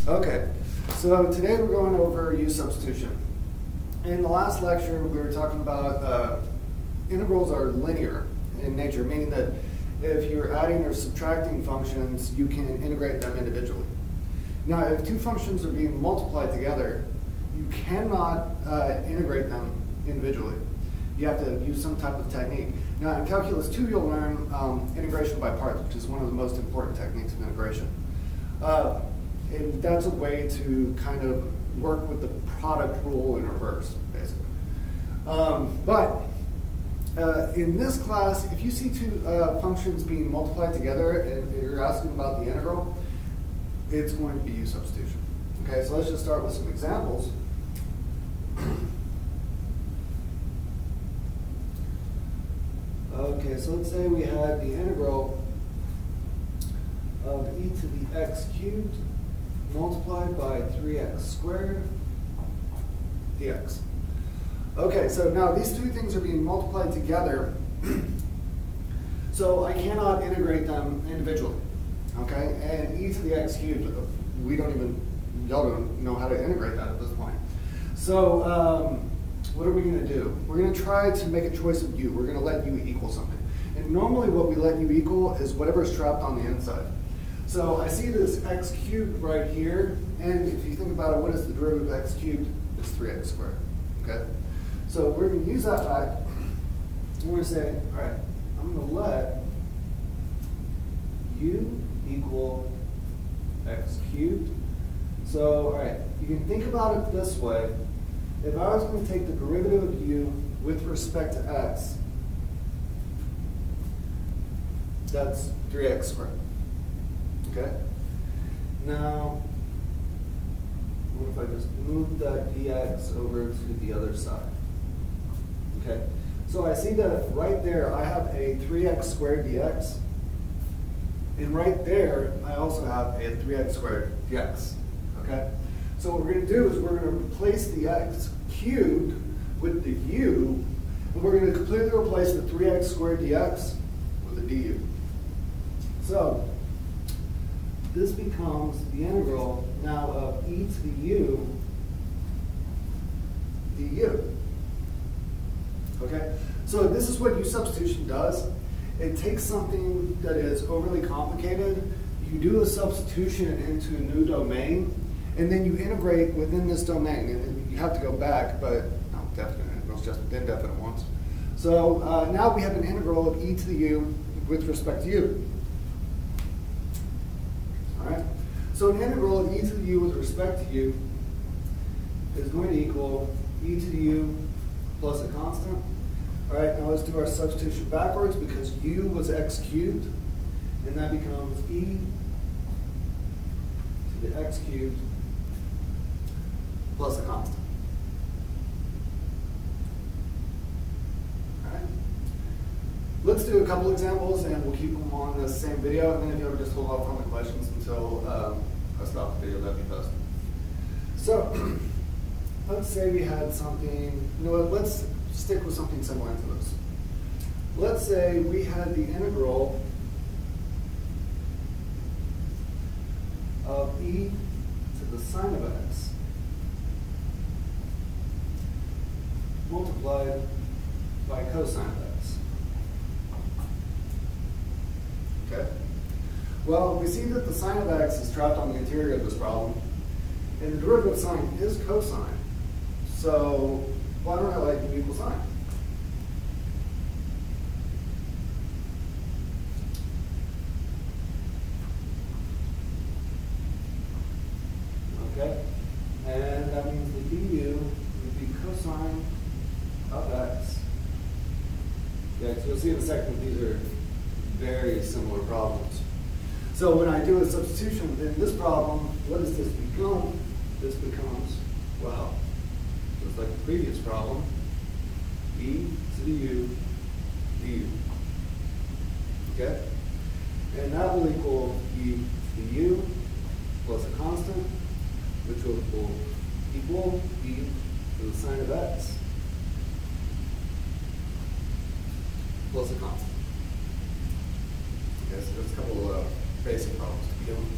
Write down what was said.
Okay, so today we're going over U substitution. In the last lecture, we were talking about integrals are linear in nature, meaning that if you're adding or subtracting functions, you can integrate them individually. Now, if two functions are being multiplied together, you cannot integrate them individually. You have to use some type of technique. Now, in Calculus 2, you'll learn integration by parts, which is one of the most important techniques of integration. And that's a way to kind of work with the product rule in reverse, basically. In this class, if you see two functions being multiplied together and you're asking about the integral, it's going to be U substitution. Okay, so let's just start with some examples. Okay, so let's say we had the integral of e to the x cubed multiplied by 3x squared dx. Okay, so now these two things are being multiplied together, so I cannot integrate them individually. Okay, and e to the x cubed, y'all don't know how to integrate that at this point. So what are we going to do? We're going to try to make a choice of u. We're going to let u equal something. And normally what we let u equal is whatever's trapped on the inside. So I see this x cubed right here, and if you think about it, what is the derivative of x cubed? It's 3x squared. Okay? So we're going to use that fact. We're going to say, all right, I'm going to let u equal x cubed. So, all right, you can think about it this way. If I was going to take the derivative of u with respect to x, that's 3x squared. Okay? Now, what if I just move that dx over to the other side? Okay, so I see that right there I have a 3x squared dx, and right there I also have a 3x squared dx. Okay, so what we're going to do is we're going to replace the x cubed with the u, and we're going to completely replace the 3x squared dx with a du. So this becomes the integral now of e to the u du. Okay, so this is what U substitution does. It takes something that is overly complicated, you do a substitution into a new domain, and then you integrate within this domain. And you have to go back, but not definite integrals, just indefinite ones. So now we have an integral of e to the u with respect to u. All right, so an integral of e to the u with respect to u is going to equal e to the u plus a constant. All right, now let's do our substitution backwards because u was x cubed, and that becomes e to the x cubed plus a constant. All right, let's do a couple examples and we'll keep them on the same video, and then if you ever just hold off on the questions until I stop the video, that'd be best. So let's say we had something, you know what, let's stick with something similar to this. Let's say we had the integral of e to the sine of x multiplied by cosine of x. Okay? Well, we see that the sine of x is trapped on the interior of this problem, and the derivative of sine is cosine. So why don't I let u equal sine? Okay, and that means the du would be cosine of x. Yeah, so you'll see in a second these are very similar problems. So when I do a substitution in this problem, what does this become? This becomes, well, just like the previous problem, e to the u du. Okay? And that will equal e to the u plus a constant, which will equal e to the sine of x plus a constant. Okay, so there's a couple of basic problems to begin with.